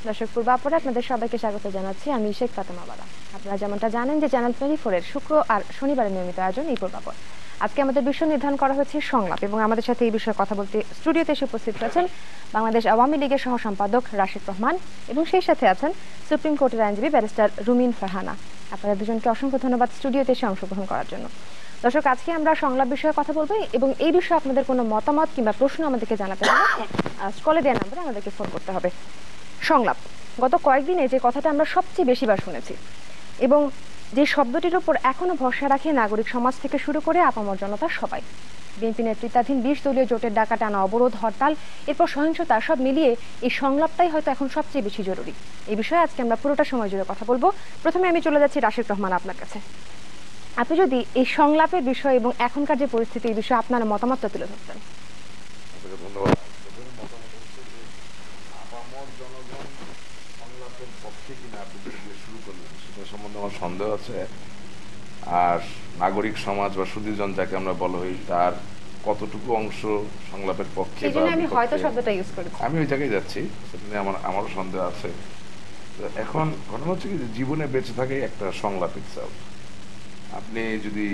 দর্শক পূর্বাপরে আপনাদের সবাইকে স্বাগত জানাচ্ছি। আমি শেখ ফাতেমা বালা। আপনারা যেমনটা জানেন যে চ্যানেল 24 এর শুক্র আর শনিবারের নিয়মিত আয়োজন এই পূর্বাপর। আজকে আমাদের বিষয় নির্ধারণ করা হয়েছে সংলাপ, এবং আমাদের সাথে এই বিষয়ে কথা বলতে স্টুডিওতে এসে উপস্থিত রয়েছেন বাংলাদেশ আওয়ামী লীগের সহ সম্পাদক রাশিদ রহমান, এবং সেই সাথে আছেন সুপ্রিম কোর্টের আইনজীবী ব্যারিস্টার রুমিন ফারহানা। আপনারা দুজনকে অসংখ্য ধন্যবাদ স্টুডিওতে এসে অংশগ্রহণ করার জন্য। দর্শক, আজকে আমরা সংলাপ বিষয়ে কথা বলবো, এবং এই বিষয়ে আপনাদের কোনো মতামত কিংবা প্রশ্ন আমাদেরকে জানাতে হবে স্কলে দেওয়া নাম্বারে আমাদেরকে ফোন করতে হবে। সংলাপ, গত কয়েকদিনে যে কথাটা আমরা সবচেয়ে বেশিবার শুনেছি, এবং যে শব্দটির উপর এখনো ভরসা রাখে নাগরিক সমাজ থেকে শুরু করে আপামর জনতা সবাই। বিএনপি নেতৃত্বাধীন 20 দলীয় জোটের ডাকা টানা অবরোধ, হরতাল, এরপর সহিংসতা, সব মিলিয়ে এই সংলাপটাই হয়তো এখন সবচেয়ে বেশি জরুরি। এই বিষয়ে আজকে আমরা পুরোটা সময় জুড়ে কথা বলবো। প্রথমে আমি চলে যাচ্ছি রাশিদ রহমান আপনার কাছে। আপনি যদি এই সংলাপের বিষয় এবং এখনকার যে পরিস্থিতি, এই বিষয়ে আপনার মতামতটা তুলে ধরতেন। ধন্যবাদ। আপামর জনগণ সংলাপের পক্ষে কিনা আপনি শুরু করলেন সেটা সম্বন্ধে আমার সন্দেহ আছে। আর নাগরিক সমাজ বা সুধীজন যাকে আমরা বলা হই, তার কতটুকু অংশ সংলাপের পক্ষে, আমি ওই জায়গায় যাচ্ছি, সেটা নিয়ে আমারও সন্দেহ আছে। এখন ঘটনা হচ্ছে কি, জীবনে বেঁচে থাকে একটা সংলাপ ইটসেলফ। আপনি যদি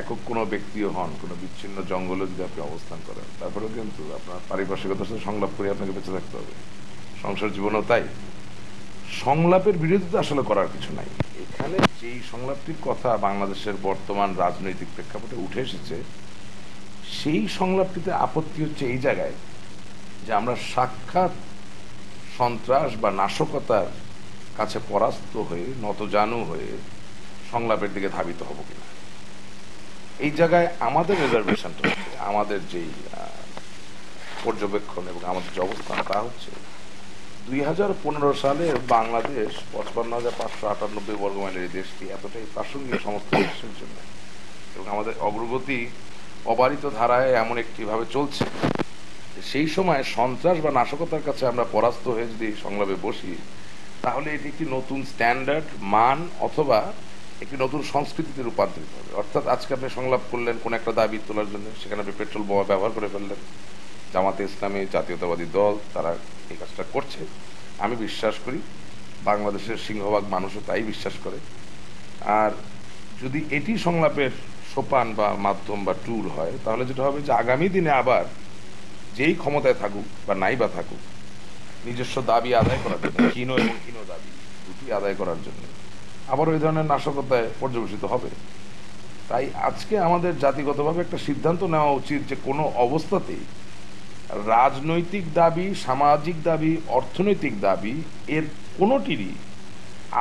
একক কোনো ব্যক্তিও হন, কোনো বিচ্ছিন্ন জঙ্গলে যদি আপনি অবস্থান করেন, তারপরেও কিন্তু আপনার পারিপার্শ্বিকতার সাথে সংলাপ করে আপনাকে বেঁচে থাকতে হবে। সংসার জীবনেও তাই। সংলাপের বিরোধিতা আসলে করার কিছু নাই। এখানে যেই সংলাপটির কথা বাংলাদেশের বর্তমান রাজনৈতিক প্রেক্ষাপটে উঠে এসেছে, সেই সংলাপটিতে আপত্তি হচ্ছে এই জায়গায় যে আমরা সাক্ষাৎ সন্ত্রাস বা নাশকতার কাছে পরাস্ত হয়ে, নতজানু হয়ে সংলাপের দিকে ধাবিত হব কিনা। এই জায়গায় আমাদের রিজার্ভেশনটা হচ্ছে, আমাদের যেই পর্যবেক্ষণ এবং আমাদের যে অবস্থান, তা হচ্ছে 2015 সালে বাংলাদেশ 55,598 বর্গমাইলের এই দেশটি এতটাই প্রাসঙ্গিক সমস্ত দেশের জন্য, এবং আমাদের অগ্রগতি অবারিত ধারায় এমন একটিভাবে চলছে, সেই সময় সন্ত্রাস বা নাশকতার কাছে আমরা পরাস্ত হয়ে যদি সংলাপে বসি, তাহলে এটি একটি নতুন স্ট্যান্ডার্ড, মান অথবা একটি নতুন সংস্কৃতিতে রূপান্তরিত হবে। অর্থাৎ আজকে আপনি সংলাপ করলেন কোন একটা দাবি তোলার জন্য, সেখানে আপনি পেট্রোল বোমা ব্যবহার করে ফেললেন। জামাতে ইসলামী, জাতীয়তাবাদী দল, তারা এই কাজটা করছে। আমি বিশ্বাস করি বাংলাদেশের সিংহভাগ মানুষও তাই বিশ্বাস করে। আর যদি এটি সংলাপের সোপান বা মাধ্যম বা টুল হয়, তাহলে যেটা হবে যে আগামী দিনে আবার যেই ক্ষমতায় থাকুক বা নাই বা থাকুক, নিজস্ব দাবি আদায় করার জন্য, ক্ষীণ এবং ক্ষীণ দাবি দুটি আদায় করার জন্য আবার ওই ধরনের নাশকতায় পর্যবেসিত হবে। তাই আজকে আমাদের জাতিগতভাবে একটা সিদ্ধান্ত নেওয়া উচিত যে কোনো অবস্থাতেই রাজনৈতিক দাবি, সামাজিক দাবি, অর্থনৈতিক দাবি, এর কোনোটিরই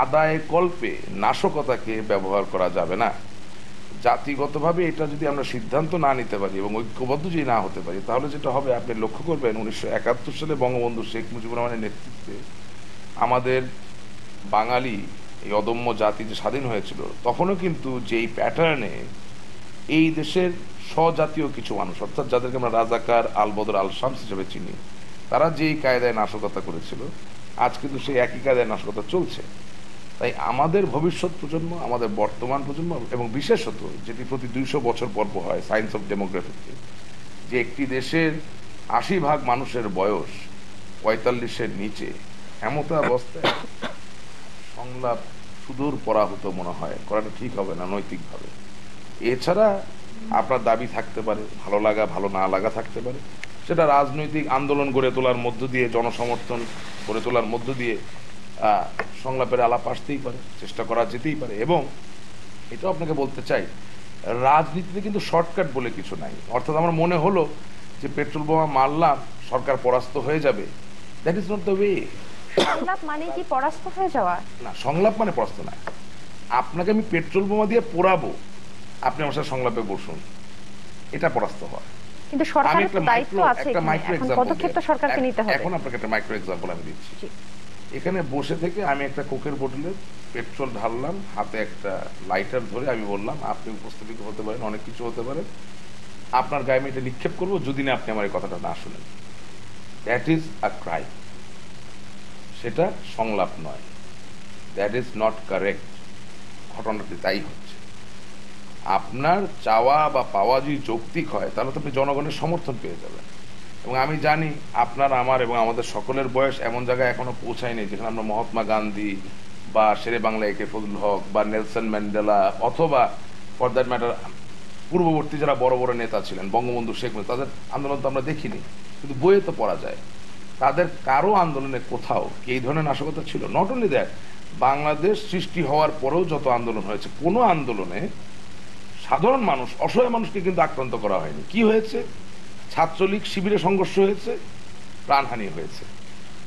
আদায় কল্পে নাশকতাকে ব্যবহার করা যাবে না। জাতিগতভাবে এটা যদি আমরা সিদ্ধান্ত না নিতে পারি এবং ঐক্যবদ্ধ যদি না হতে পারি, তাহলে যেটা হবে, আপনি লক্ষ্য করবেন 1971 সালে বঙ্গবন্ধু শেখ মুজিবুর রহমানের নেতৃত্বে আমাদের বাঙালি এই অদম্য জাতি যে স্বাধীন হয়েছিল, তখনও কিন্তু যেই প্যাটার্নে এই দেশের স্বজাতীয় কিছু মানুষ, অর্থাৎ যাদেরকে আমরা রাজাকার, আলবদর, আল শামস হিসেবে চিনি, তারা যেই কায়দায় নাশকতা করেছিল, আজ কিন্তু সেই একই কায়দায় নাশকতা চলছে। তাই আমাদের ভবিষ্যৎ প্রজন্ম, আমাদের বর্তমান প্রজন্ম, এবং বিশেষত যেটি প্রতি 200 বছর পর হয় সায়েন্স অফ ডেমোগ্রাফিতে, যে একটি দেশের 80% মানুষের বয়স 45-এর নিচে, এমতা অবস্থায় সংলাপ সুদূর পরাহত মনে হয় করাটা ঠিক হবে না নৈতিকভাবে। এছাড়া আপনার দাবি থাকতে পারে, ভালো লাগা ভালো না লাগা থাকতে পারে, সেটা রাজনৈতিক আন্দোলন গড়ে তোলার মধ্য দিয়ে, জনসমর্থন গড়ে তোলার মধ্য দিয়ে সংলাপের আলাপ আসতেই পারে, চেষ্টা করা যেতেই পারে। এবং এটাও আপনাকে বলতে চাই, রাজনীতিতে কিন্তু শর্টকাট বলে কিছু নাই। অর্থাৎ আমার মনে হলো যে পেট্রোল বোমা মারলাম, সরকার পরাস্ত হয়ে যাবে, that is not the way. সংলাপ মানে কি পরাস্ত হয়ে যাওয়া? না, সংলাপ মানে পরাস্ত না। আপনাকে আমি পেট্রোল বোমা দিয়ে পোড়াবো, আপনি আমার সাথে সংলাপে বসুন, এটা পরাস্ত হওয়া। কিন্তু সরকারের তো দায়িত্ব আছে, এখন পদক্ষেপ তো সরকারকে নিতে হবে। এখন আপনাকে একটা মাইক্রো এক্সাম্পল আমি দিচ্ছি। এখানে বসে থেকে আমি একটা কোকের বোতলে পেট্রোল ঢাললাম, হাতে একটা লাইটার ধরে আমি বললাম, আপনি উপস্থিত হতে পারেন, অনেক কিছু হতে পারে, আপনার গায়ে আমি এটা নিক্ষেপ করবো যদি না আপনি আমার এই কথাটা না শুনেন। That is a crime. সেটা সংলাপ নয়, দ্যাট ইজ নট কারেক্ট। ঘটনাটি তাই হচ্ছে। আপনার চাওয়া বা পাওয়া যদি যৌক্তিক হয়, তাহলে তো আপনি জনগণের সমর্থন পেয়ে যাবেন। এবং আমি জানি আপনার আমার এবং আমাদের সকলের বয়স এমন জায়গায় এখনো পৌঁছায়নি যেখানে আমরা মহাত্মা গান্ধী বা শেরে বাংলা একে ফজলুল হক বা নেলসন ম্যান্ডেলা অথবা ফর দ্যাট ম্যাটার পূর্ববর্তী যারা বড় বড় নেতা ছিলেন, বঙ্গবন্ধু, শেখ মুজিব, তাদের আন্দোলন তো আমরা দেখিনি, কিন্তু বইয়ে তো পড়া যায়। তাদের কারো আন্দোলনে কোথাও কি এই ধরনের নাশকতা ছিল? নট অনলি দ্যাট, বাংলাদেশ সৃষ্টি হওয়ার পরেও যত আন্দোলন হয়েছে, কোনো আন্দোলনে সাধারণ মানুষ, অসহায় মানুষকে কিন্তু আক্রান্ত করা হয়নি। কি হয়েছে? ছাত্রলীগ শিবিরে সংঘর্ষ হয়েছে, প্রাণহানি হয়েছে।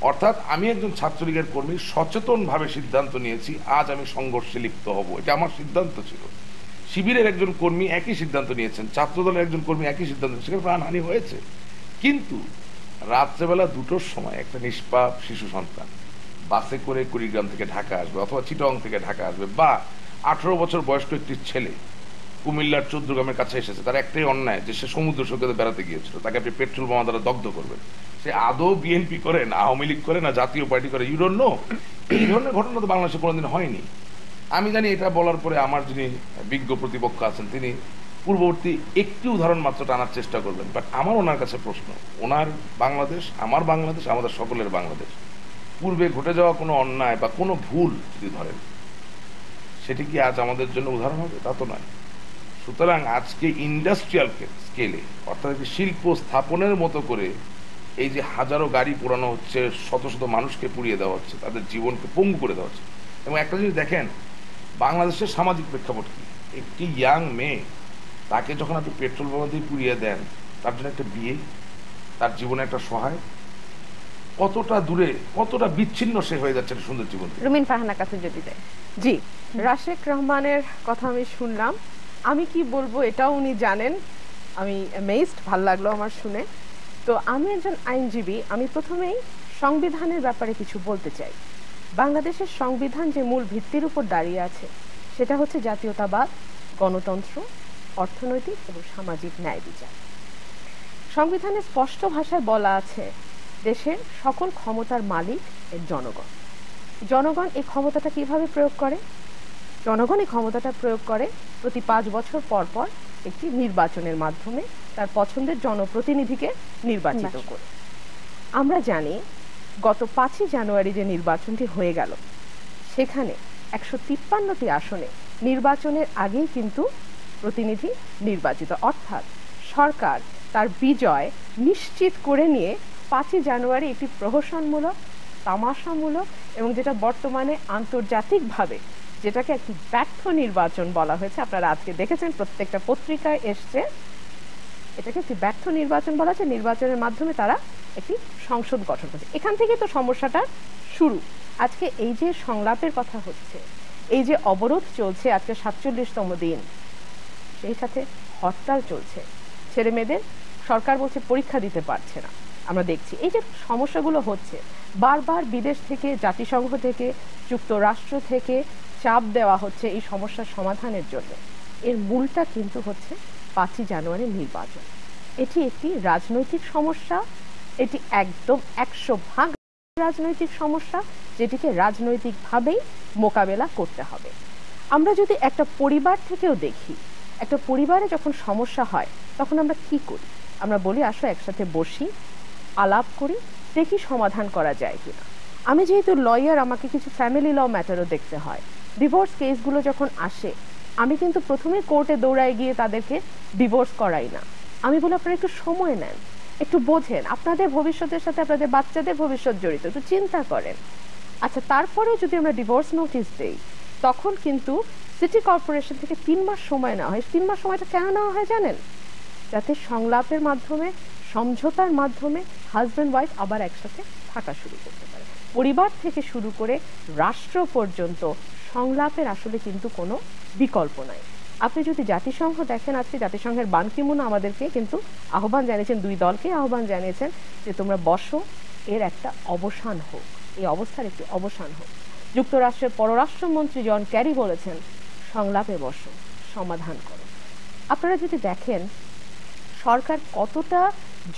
অর্থাৎ আমি একজন ছাত্রলীগের কর্মী, সচেতনভাবে সিদ্ধান্ত নিয়েছি আজ আমি সংঘর্ষে লিপ্ত হব, এটা আমার সিদ্ধান্ত ছিল। শিবিরের একজন কর্মী একই সিদ্ধান্ত নিয়েছেন, ছাত্রদলের একজন কর্মী একই সিদ্ধান্ত, সেখানে প্রাণহানি হয়েছে। কিন্তু রাত্রেবেলা 2টোর সময় একটা নিষ্পাপ শিশু সন্তান বাসে করে কুড়িগ্রাম থেকে ঢাকা আসবে অথবা চিটং থেকে ঢাকা আসবে, বা 18 বছর বয়স্ক একটি ছেলে কুমিল্লার চৌদ্দগ্রামের কাছে এসেছে, তার একটাই অন্যায় যে সে সমুদ্র সৈকতে বেড়াতে গিয়েছিল, তাকে আপনি পেট্রোল বোমা দ্বারা দগ্ধ করবেন। সে আদৌ বিএনপি করে না আওয়ামী লীগ করে না জাতীয় পার্টি করে, ইউ ডোন্ট নো। এই ধরনের ঘটনা তো বাংলাদেশে কোনোদিন হয়নি। আমি জানি এটা বলার পরে আমার যিনি বিজ্ঞ প্রতিপক্ষ আছেন তিনি পূর্ববর্তী একটি উদাহরণ মাত্র টানার চেষ্টা করবেন, বাট আমার ওনার কাছে প্রশ্ন, ওনার বাংলাদেশ, আমার বাংলাদেশ, আমাদের সকলের বাংলাদেশ, পূর্বে ঘটে যাওয়া কোনো অন্যায় বা কোনো ভুল যদি ধরেন, সেটি কি আজ আমাদের জন্য উদাহরণ হবে? তা তো নয়। সুতরাং আজকে ইন্ডাস্ট্রিয়াল স্কেলে, অর্থাৎ একটি শিল্প স্থাপনের মতো করে এই যে হাজারো গাড়ি পোড়ানো হচ্ছে, শত শত মানুষকে পুড়িয়ে দেওয়া হচ্ছে, তাদের জীবনকে পঙ্গু করে দেওয়া হচ্ছে। এবং একটা জিনিস দেখেন, বাংলাদেশের সামাজিক প্রেক্ষাপট কি, একটি ইয়াং মেয়ে, তাকে যখন আপনি পেট্রোল বোমা দিয়ে পুড়িয়ে দেন, তার জন্য একটা বিয়ে, তার জীবনে একটা সহায়, কতটা দূরে, কতটা বিচ্ছিন্ন সে হয়ে যাচ্ছে একটা সুন্দর জীবন থেকে। রুমিন ফারহানার কাছে যদি দেয়। জি, রাশেক রহমানের কথা আমি শুনলাম, আমি কি বলবো এটাও উনি জানেন, আমি অ্যামেজড, ভাল লাগলো আমার শুনে। তো আমি একজন আইনজীবী, আমি প্রথমেই সংবিধানের ব্যাপারে কিছু বলতে চাই। বাংলাদেশের সংবিধান যে মূল ভিত্তির উপর দাঁড়িয়ে আছে সেটা হচ্ছে জাতীয়তাবাদ, গণতন্ত্র, অর্থনৈতিক এবং সামাজিক ন্যায় বিচার। সংবিধানে স্পষ্ট ভাষায় বলা আছে দেশের সকল ক্ষমতার মালিক এর জনগণ। জনগণ এই ক্ষমতাটা কিভাবে প্রয়োগ করে? জনগণ এই ক্ষমতাটা প্রয়োগ করে প্রতি 5 বছর পর পর একটি নির্বাচনের মাধ্যমে তার পছন্দের জনপ্রতিনিধিকে নির্বাচিত করে। আমরা জানি গত 5ই জানুয়ারি যে নির্বাচনটি হয়ে গেল, সেখানে 153টি আসনে নির্বাচনের আগেই কিন্তু প্রতিনিধি নির্বাচিত, অর্থাৎ সরকার তার বিজয় নিশ্চিত করে নিয়ে 5ই জানুয়ারি একটি প্রহসনমূলক, তামাশামূলক এবং যেটা বর্তমানে আন্তর্জাতিকভাবে যেটাকে একটি ব্যর্থ নির্বাচন বলা হয়েছে, আপনারা আজকে দেখেছেন প্রত্যেকটা পত্রিকায় এসছে, এটাকে একটি ব্যর্থ নির্বাচন বলা হচ্ছে। নির্বাচনের মাধ্যমে তারা একটি সংসদ গঠন করছে। এখান থেকে তো সমস্যাটা শুরু। আজকে এই যে সংলাপের কথা হচ্ছে, এই যে অবরোধ চলছে আজকে 47তম দিন, সেই সাথে হরতাল চলছে, ছেলে মেয়েদের সরকার বলছে পরীক্ষা দিতে পারছে না। আমরা দেখছি এই যে সমস্যাগুলো হচ্ছে, বারবার বিদেশ থেকে, জাতিসংঘ থেকে, যুক্তরাষ্ট্র থেকে চাপ দেওয়া হচ্ছে এই সমস্যার সমাধানের জন্য। এর মূলটা কিন্তু হচ্ছে 5ই জানুয়ারি নির্বাচন। এটি একটি রাজনৈতিক সমস্যা, এটি একদম 100% রাজনৈতিক সমস্যা, যেটিকে রাজনৈতিকভাবেই মোকাবেলা করতে হবে। আমরা যদি একটা পরিবার থেকেও দেখি, একটা পরিবারে যখন সমস্যা হয় তখন আমরা কি করি? আমরা বলি আসো একসাথে বসি, আলাপ করি, দেখি সমাধান করা যায় কিনা। আমি যেহেতু লয়ার, আমাকে কিছু ফ্যামিলি ল ম্যাটারও দেখতে হয়। ডিভোর্স কেসগুলো যখন আসে, আমি কিন্তু প্রথমে কোর্টে দৌড়ায় গিয়ে তাদেরকে ডিভোর্স করাই না। আমি বলি আপনারা একটু সময় নেন, একটু বোঝেন, আপনাদের ভবিষ্যতের সাথে আপনাদের বাচ্চাদের ভবিষ্যৎ জড়িত, একটু চিন্তা করেন। আচ্ছা, তারপরেও যদি আমরা ডিভোর্স নোটিশ দেই, তখন কিন্তু সিটি কর্পোরেশন থেকে 3 মাস সময় নেওয়া হয়। 3 মাস সময়টা কেন নেওয়া হয় জানেন? যাতে সংলাপের মাধ্যমে, সমঝোতার মাধ্যমে হাজব্যান্ড ওয়াইফ আবার একসাথে থাকা শুরু করতে পারে। পরিবার থেকে শুরু করে রাষ্ট্র পর্যন্ত সংলাপের আসলে কিন্তু কোনো বিকল্প নাই। আপনি যদি জাতিসংঘ দেখেন, আজকে জাতিসংঘের বান কি মুন আমাদেরকে কিন্তু আহ্বান জানিয়েছেন, 2 দলকে আহ্বান জানিয়েছেন যে তোমরা বসো, এর একটা অবসান হোক, এই অবস্থার একটি অবসান হোক। যুক্তরাষ্ট্রের পররাষ্ট্রমন্ত্রী জন ক্যারি বলেছেন সংলাপে বসো, সমাধান করো। আপনারা যদি দেখেন সরকার কতটা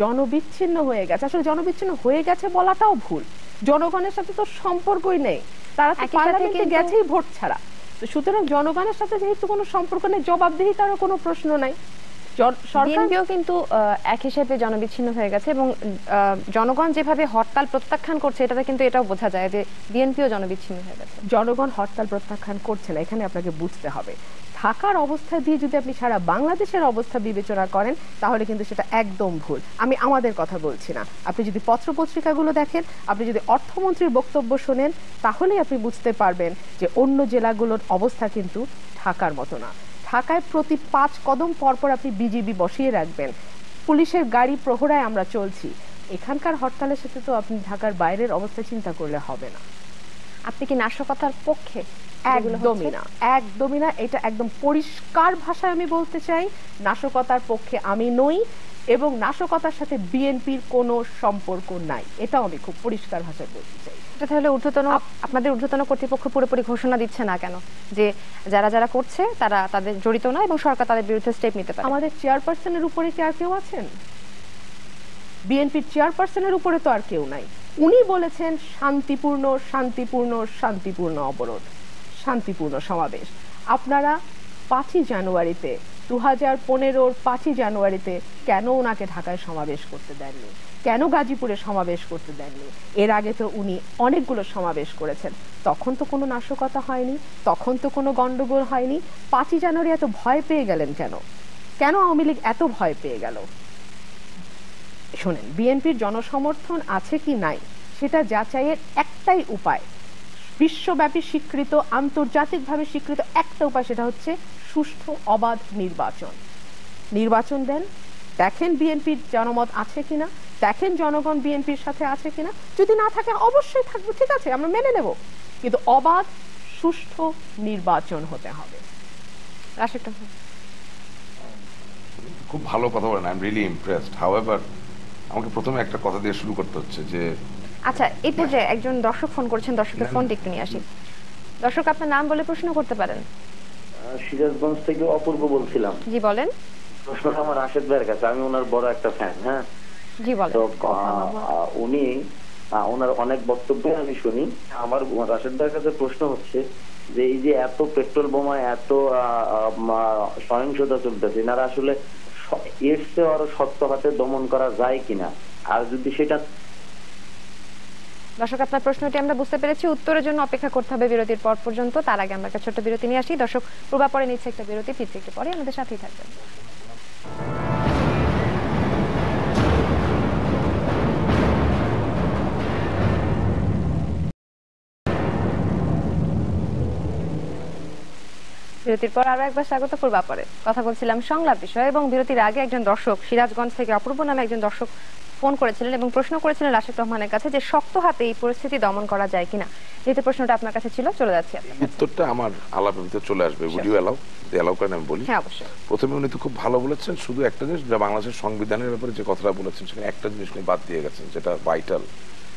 জনবিচ্ছিন্ন হয়ে গেছে, আসলে জনবিচ্ছিন্ন হয়ে গেছে বলাটাও ভুল, জনগণের সাথে তো সম্পর্কই নেই, তারা তো পার্লামেন্টে গেছেই ভোট ছাড়া। তো সুতরাং জনগণের সাথে যেহেতু কোনো সম্পর্ক নেই, জবাবদিহিতারও কোনো প্রশ্ন নাই। সরকার বিএনপিও কিন্তু এক হিসেবে জনবিচ্ছিন্ন হয়ে গেছে এবং জনগণ যেভাবে হরতাল প্রত্যাখ্যান করছে এটাতে কিন্তু এটাও বোঝা যায় যে বিএনপিও জনবিচ্ছিন্ন হয়ে গেছে। জনগণ হরতাল প্রত্যাখ্যান করছে না, এখানে আপনাকে বুঝতে হবে ঢাকার অবস্থা দিয়ে যদি আপনি সারা বাংলাদেশের অবস্থা বিবেচনা করেন তাহলে কিন্তু সেটা একদম ভুল। আমি আমাদের কথা বলছি না, আপনি যদি পত্রপত্রিকাগুলো দেখেন, আপনি যদি অর্থমন্ত্রীর বক্তব্য শোনেন, তাহলেই আপনি বুঝতে পারবেন যে অন্য জেলাগুলোর অবস্থা কিন্তু ঢাকার মতো না। ঢাকায় প্রতি 5 কদম পরপর আপনি বিজিবি বসিয়ে রাখবেন, পুলিশের গাড়ি প্রহরায় আমরা চলছি। এখানকার হরতালের সাথে তো আপনি ঢাকার বাইরের অবস্থা চিন্তা করলে হবে না। আপনি কি নাশকতার পক্ষে? একদমই না, একদমই না, এটা একদম পরিষ্কার ভাষায় আমি বলতে চাই, নাশকতার পক্ষে আমি নই এবং নাশকতার সাথে বিএনপির কোনো সম্পর্ক নাই, এটাও আমি খুব পরিষ্কার ভাষায় বলতে চাই। এটা তাহলে আপনাদের ঊর্ধ্বতন কর্তৃপক্ষ পুরোপুরি ঘোষণা দিচ্ছে না কেন যে যারা যারা করছে তারা তাদের জড়িত না এবং সরকার তাদের বিরুদ্ধে স্টেপ নিতে পারে? আমাদের চেয়ারপারসনের উপরে কি আর কেউ আছেন? বিএনপির চেয়ারপারসনের উপরে তো আর কেউ নাই। উনি বলেছেন শান্তিপূর্ণ শান্তিপূর্ণ শান্তিপূর্ণ অবরোধ, শান্তিপূর্ণ সমাবেশ। আপনারা 5ই জানুয়ারিতে 2015-র 5ই জানুয়ারিতে কেন ওনাকে ঢাকায় সমাবেশ করতে দেননি, কেন গাজীপুরে সমাবেশ করতে দেননি? এর আগে তো উনি অনেকগুলো সমাবেশ করেছেন, তখন তো কোনো নাশকতা হয়নি, তখন তো কোনো গন্ডগোল হয়নি। 5ই জানুয়ারি এত ভয় পেয়ে গেলেন কেন? কেন আওয়ামী লীগ এত ভয় পেয়ে গেল? শোনেন, বিএনপির জনসমর্থন আছে কি নাই সেটা যাচাইয়ের একটাই উপায়, বিশ্বব্যাপী স্বীকৃত, আন্তর্জাতিকভাবে স্বীকৃত একটা উপায়, সেটা হচ্ছে সুষ্ঠু অবাধ নির্বাচন। নির্বাচন দেন, দেখেন বিএনপির জনমত আছে কিনা, দেখেন জনগণ বিএনপির সাথে আছে কিনা। যদি না থাকে অবশ্যই থাকবে, ঠিক আছে, আমরা মেনে নেব, কিন্তু অবাধ সুষ্ঠু নির্বাচন হতে হবে। রাশেদ, খুব ভালো কথা বলেন, I am really impressed. However আমাকে প্রথমে একটা কথা দিয়ে শুরু করতে হচ্ছে যে আচ্ছা, এই পর্যায়ে একজন দর্শক ফোন করেছেন, দর্শকের ফোনটা একটু নিয়ে আসি। দর্শক, আপনার নাম বলে প্রশ্ন করতে পারেন। সিরাজগঞ্জ থেকে অপূর্ব বলছিলাম। জি বলেন। প্রশ্নটা আমার রাশেদ ভাইয়ের কাছে, আমি ওনার বড় একটা ফ্যান। হ্যাঁ, জি বলেন। তো উনি ওনার অনেক বক্তব্য আমি শুনি। আমার রাশেদ ভাইয়ের কাছে প্রশ্ন হচ্ছে যে এই যে এত পেট্রোল বোমা, এত সহিংসতা চলতেছে, এনারা আসলে এর চেয়ে আরো শক্ত হাতে দমন করা যায় কিনা, আর যদি সেটা। দর্শক, আপনার প্রশ্নটি আমরা বুঝতে পেরেছি, উত্তরের জন্য অপেক্ষা করতে হবে বিরতির পর পর্যন্ত। তার আগে আমরা একটা ছোট্ট বিরতি নিয়ে আসি। দর্শক, পূর্বাপরে নিচ্ছে একটা বিরতি, ফিরছে একটু পরে, আমাদের সাথেই থাকবেন। বিরতির পর আরো একবার স্বাগত। পূর্বাপরে কথা বলছিলাম সংলাপ বিষয় এবং বিরতির আগে একজন দর্শক, সিরাজগঞ্জ থেকে অপূর্ব নামে একজন দর্শক ফোন করেছিলেন এবং প্রশ্ন করেছিলেন রাশেদ রহমানের কাছে যে শক্ত হাতে এই পরিস্থিতি দমন করা যায় কিনা। যেহেতু প্রশ্নটা আপনার কাছে ছিল, চলে যাচ্ছে। উত্তরটা আমার আলাপের ভিতরে চলে আসবে। উড ইউ অ্যালাউ করেন আমি বলি? হ্যাঁ, অবশ্যই। প্রথমে উনি তো খুব ভালো বলেছেন, শুধু একটা জিনিস, যা বাংলাদেশের সংবিধানের ব্যাপারে যে কথাটা বলেছেন সেখানে একটা জিনিস উনি বাদ দিয়ে গেছেন, যেটা ভাইটাল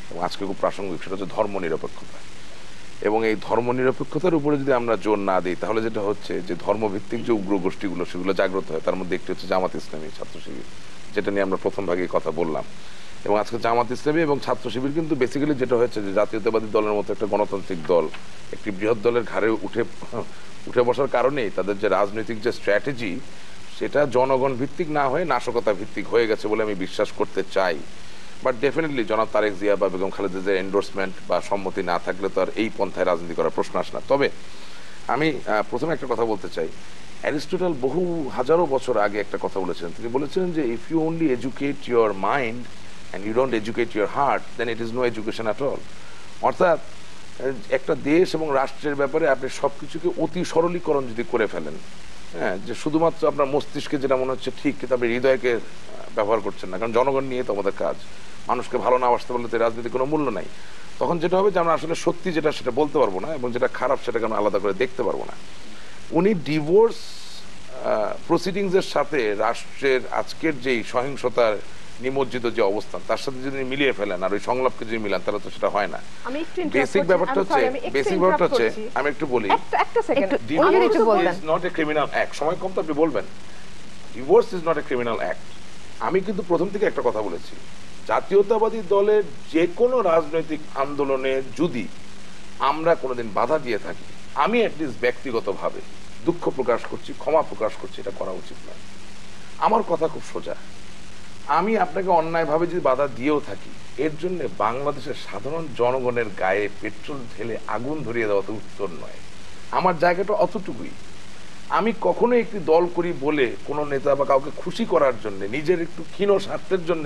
এবং আজকে খুব প্রাসঙ্গিক, সেটা হচ্ছে ধর্ম নিরপেক্ষতা। এবং এই ধর্ম নিরপেক্ষতার উপরে যদি আমরা জোর না দিই, তাহলে যেটা হচ্ছে যে ধর্মভিত্তিক যে উগ্র গোষ্ঠীগুলো সেগুলো জাগ্রত হয়। তার মধ্যে একটি হচ্ছে জামাত ইসলামী, ছাত্র শিবির, যেটা নিয়ে আমরা প্রথম ভাগে কথা বললাম। এবং আজকে জামাত ইসলামী এবং ছাত্র শিবির কিন্তু বেসিক্যালি যেটা হয়েছে যে জাতীয়তাবাদী দলের মতো একটা গণতান্ত্রিক দল একটি বৃহৎ দলের ঘাড়ে উঠে বসার কারণেই তাদের যে রাজনৈতিক যে স্ট্র্যাটেজি, সেটা জনগণ ভিত্তিক না হয়ে নাশকতা ভিত্তিক হয়ে গেছে বলে আমি বিশ্বাস করতে চাই। বাট ডেফিনেটলি জনাব তারেক জিয়া বা বেগম খালেদা জিয়ার এন্ডোর্সমেন্ট বা সম্মতি না থাকলে তো আর এই পন্থায় রাজনীতি করার প্রশ্ন আসে না। তবে আমি প্রথমে একটা কথা বলতে চাই, অ্যারিস্টটল বহু হাজারো বছর আগে একটা কথা বলেছিলেন। তিনি বলেছিলেন যে if you only educate your mind and you don't educate your heart, then it is no education at all. অর্থাৎ একটা দেশ এবং রাষ্ট্রের ব্যাপারে আপনি সবকিছুকে অতি সরলীকরণ যদি করে ফেলেন, হ্যাঁ, যে শুধুমাত্র আপনার মস্তিষ্কে যেটা মনে হচ্ছে ঠিক, কিন্তু আপনি হৃদয়কে ব্যবহার করছেন না, কারণ জনগণ নিয়ে তো আমাদের কাজ, মানুষকে ভালো না বাসতে বললে তো রাজনীতির কোনো মূল্য নাই। তখন যেটা হবে যে আমরা আসলে সত্যি যেটা সেটা বলতে পারবো না এবং যেটা খারাপ সেটাকে আমরা আলাদা করে দেখতে পারবো না। উনি ডিভোর্স প্রসিডিংসের সাথে রাষ্ট্রের আজকের যেই সহিংসতার নিমজ্জিত যে অবস্থান, তার সাথে যদি মিলিয়ে ফেলেন আর ওই সংলাপকে যদি মিলান, তাহলে তো সেটা হয় না। বেসিক ব্যাপারটা হচ্ছে আমি একটু বলি, divorce is not a criminal act. সময় কম তো আপনি বলবেন, divorce is not a criminal act. আমি কিন্তু প্রথম থেকে একটা কথা বলেছি, জাতীয়তাবাদী দলের যে কোনো রাজনৈতিক আন্দোলনে যদি আমরা কোনোদিন বাধা দিয়ে থাকি, আমি অ্যাটলিস্ট ব্যক্তিগতভাবে দুঃখ প্রকাশ করছি, ক্ষমা প্রকাশ করছি, এটা করা উচিত নয়। আমার কথা খুব সোজা, আমি আপনাকে অন্যায়ভাবে যদি বাধা দিয়েও থাকি, এর জন্য বাংলাদেশের সাধারণ জনগণের গায়ে পেট্রোল ঢেলে আগুন ধরিয়ে দেওয়া তো উত্তর নয়। আমার জায়গাটা অতটুকুই। আমি কখনো একটি দল করি বলে কোনো নেতা বা কাউকে খুশি করার জন্য, নিজের একটু ক্ষীণ স্বার্থের জন্য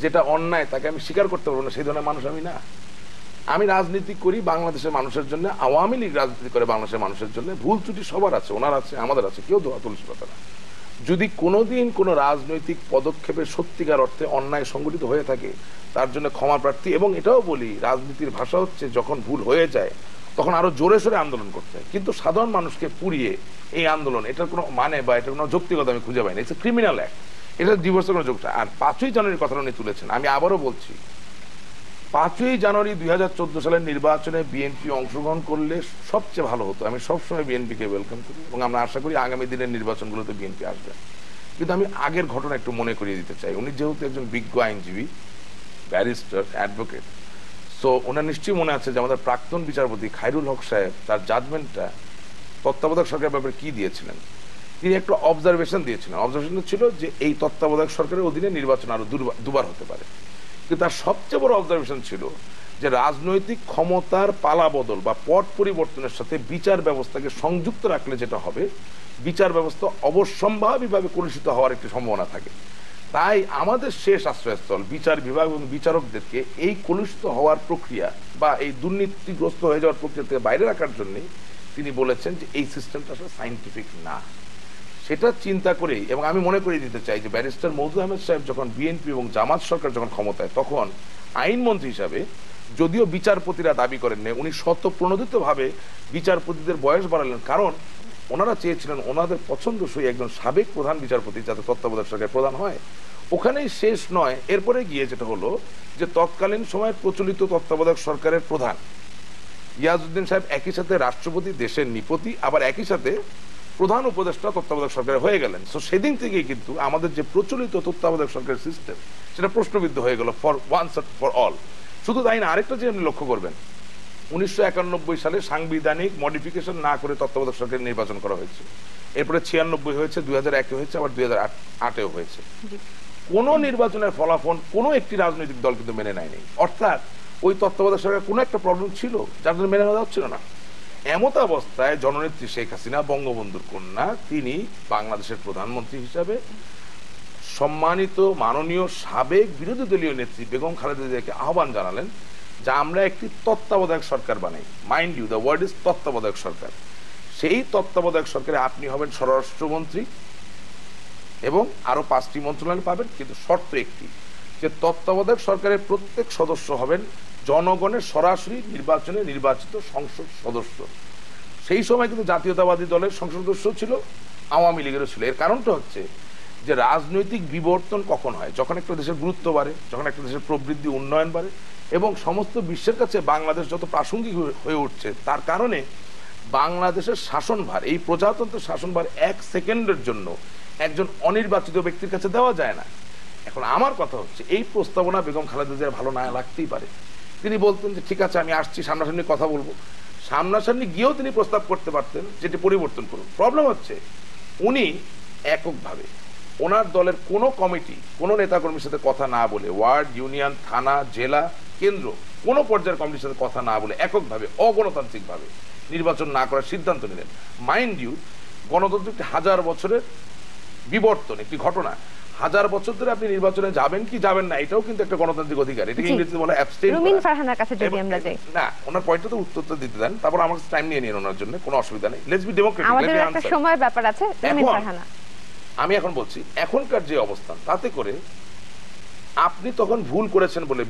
যেটা অন্যায় তাকে আমি স্বীকার করতে পারবো না, সেই ধরনের মানুষ আমি না। আমি রাজনীতি করি বাংলাদেশের মানুষের জন্য, আওয়ামী লীগ রাজনীতি করে বাংলাদেশের মানুষের জন্য। ভুল ত্রুটি সবার আছে, ওনার আছে, আমাদের আছে, কেউ দোয়া তুলসী পাতা না। যদি কোনোদিন কোনো রাজনৈতিক পদক্ষেপে সত্যিকার অর্থে অন্যায় সংগঠিত হয়ে থাকে, তার জন্য ক্ষমা প্রার্থী। এবং এটাও বলি, রাজনীতির ভাষা হচ্ছে যখন ভুল হয়ে যায় তখন আরো জোরে সোরে আন্দোলন করতে হয়, কিন্তু সাধারণ মানুষকে পুড়িয়ে এই আন্দোলন, এটার কোনো মানে বা এটার কোনো যৌক্তিকতা আমি খুঁজে পাইনি। ইটস এ ক্রিমিনাল অ্যাক্ট, এটা ডিভোর্সের কোনো যোগটা। আর 5ই জানুয়ারির কথা উনি তুলেছেন, আমি আবারও বলছি, 5ই জানুয়ারি 2014 সালের নির্বাচনে বিএনপি অংশগ্রহণ করলে সবচেয়ে ভালো হতো। আমি সবসময় বিএনপিকে ওয়েলকাম করি এবং আমরা আশা করি আগামী দিনের নির্বাচনগুলোতে বিএনপি আসবে। কিন্তু আমি আগের ঘটনা একটু মনে করিয়ে দিতে চাই। উনি যেহেতু একজন বিজ্ঞ আইনজীবী, ব্যারিস্টার, অ্যাডভোকেট, সো ওনার নিশ্চয়ই মনে আছে যে আমাদের প্রাক্তন বিচারপতি খায়রুল হক সাহেব তার জাজমেন্টটা তত্ত্বাবধায়ক সরকারের ব্যাপারে কি দিয়েছিলেন। তিনি একটা অবজারভেশন দিয়েছিলেন। অবজারভেশন ছিল যে এই তত্ত্বাবধায়ক সরকারের অধীনে নির্বাচন আরো দুবার হতে পারে। কিন্তু তার সবচেয়ে বড় অবজারভেশন ছিল যে রাজনৈতিক ক্ষমতার পালাবদল বা পট পরিবর্তনের সাথে বিচার ব্যবস্থাকে সংযুক্ত রাখলে যেটা হবে, বিচার ব্যবস্থা অবশ্যম্ভাবীভাবে কলুষিত হওয়ার একটি সম্ভাবনা থাকে। তাই আমাদের শেষ আশ্রয়স্থল বিচার বিভাগ এবং বিচারকদেরকে এই কলুষিত হওয়ার প্রক্রিয়া বা এই দুর্নীতিগ্রস্ত হয়ে যাওয়ার প্রক্রিয়া থেকে বাইরে রাখার জন্য তিনি বলেছেন যে এই সিস্টেমটা আসলে সাইন্টিফিক না। সেটা চিন্তা করেই, এবং আমি মনে করিয়ে দিতে চাই যে ব্যারিস্টার মওদুদ আহমেদ সাহেব যখন বিএনপি এবং জামাত সরকার যখন ক্ষমতায়, তখন আইনমন্ত্রী হিসাবে যদিও বিচারপতিরা দাবি করেন না, উনি স্বতঃপ্রণোদিতভাবে বিচারপতিদের বয়স বাড়ালেন, কারণ ওনারা চেয়েছিলেন ওনাদের পছন্দসই একজন সাবেক প্রধান বিচারপতি যাতে তত্ত্বাবধায়ক সরকারের প্রধান হয়। ওখানেই শেষ নয়, এরপরে গিয়ে যেটা হলো যে তৎকালীন সময়ের প্রচলিত তত্ত্বাবধায়ক সরকারের প্রধান ইয়াজউদ্দিন সাহেব একই সাথে রাষ্ট্রপতি, দেশের নৃপতি, আবার একই সাথে প্রধান উপদেষ্টা তত্ত্বাবধায়ক সরকার হয়ে গেলেন। সো সেদিন থেকেই কিন্তু আমাদের যে প্রচলিত তত্ত্বাবধায়ক সরকারের সিস্টেম সেটা প্রশ্নবিদ্ধ হয়ে গেল ফর ওয়ান্স ফর অল। শুধু তাই না, আরেকটা যে আপনি লক্ষ্য করবেন, 1991 সালে সাংবিধানিক মডিফিকেশন না করে তত্ত্বাবধায়ক সরকারের নির্বাচন করা হয়েছে। এরপরে 96 হয়েছে, 2001 হয়েছে, আবার 2008 হয়েছে। কোন নির্বাচনের ফলাফল কোনো একটি রাজনৈতিক দল কিন্তু মেনে নেয়নি। অর্থাৎ ওই তত্ত্বাবধায়ক সরকারের কোনো একটা প্রবলেম ছিল যার জন্য মেনে নেওয়া হচ্ছিল না। এমত অবস্থায় জননেত্রী শেখ হাসিনা, বঙ্গবন্ধুর কন্যা, তিনি বাংলাদেশের প্রধানমন্ত্রী হিসাবে সম্মানিত মাননীয় সাবেক বিরোধী দলীয় নেত্রী বেগম খালেদা জিয়াকে আহ্বান জানালেন যে আমরা একটি তত্ত্বাবধায়ক সরকার বানাই। Mind you, the word is তত্ত্বাবধায়ক সরকার। সেই তত্ত্বাবধায়ক সরকারে আপনি হবেন স্বরাষ্ট্রমন্ত্রী এবং আরো 5টি মন্ত্রণালয় পাবেন, কিন্তু শর্ত একটি, যে তত্ত্বাবধায়ক সরকারের প্রত্যেক সদস্য হবেন জনগণের সরাসরি নির্বাচনে নির্বাচিত সংসদ সদস্য। সেই সময় কিন্তু জাতীয়তাবাদী দলের সংসদ সদস্য ছিল, আওয়ামী লীগেরও ছিল। এর কারণটা হচ্ছে যে রাজনৈতিক বিবর্তন কখন হয়, যখন একটা দেশের গুরুত্ব বাড়ে, যখন একটা দেশের প্রবৃদ্ধি, উন্নয়ন বাড়ে এবং সমস্ত বিশ্বের কাছে বাংলাদেশ যত প্রাসঙ্গিক হয়ে উঠছে, তার কারণে বাংলাদেশের শাসনভার, এই প্রজাতন্ত্রের শাসনভার 1 সেকেন্ডের জন্য একজন অনির্বাচিত ব্যক্তির কাছে দেওয়া যায় না। এখন আমার কথা হচ্ছে, এই প্রস্তাবনা বেগম খালেদা জিয়ার ভালো না লাগতেই পারে। তিনি বলতেন যে ঠিক আছে আমি আসছি, সামনাসামনি কথা বলবো। সামনাসামনি গিয়েও তিনি প্রস্তাব করতে পারতেন যেটি পরিবর্তন করুন। প্রবলেম হচ্ছে উনি এককভাবে ওনার দলের কোনো কমিটি, কোনো নেতাকর্মীর সাথে কথা না বলে, ওয়ার্ড, ইউনিয়ন, থানা, জেলা, কেন্দ্র, কোনো পর্যায়ের কমিটির সাথে কথা না বলে এককভাবে অগণতান্ত্রিকভাবে নির্বাচন না করার সিদ্ধান্ত নিলেন। মাইন্ড ইউ, গণতন্ত্র একটি 1000 বছরের বিবর্তন, একটি ঘটনা। 1000 বছর ধরে আপনি নির্বাচনে যাবেন কি যাবেন না, এটাও কিন্তু একটা গণতান্ত্রিক অধিকার। এটাকে ইংরেজিতে বলে অ্যাবস্টেইন। রুমিন ফারহানার কাছে যদি আমরা যাই, না ওনার পয়েন্টটা তো উত্তরটা দিতে দেন, তারপর আমার টাইম নিয়ে নিন, ওনার জন্য কোনো অসুবিধা নেই। লেটস বি ডেমোক্রেটিক, আমাদের একটা সময়ের ব্যাপার আছে। রুমিন ফারহানা, আমি এখন বলছি এখনকার যে অবস্থান, তাতে করে আপনি তখন ভুল করেছেন বলে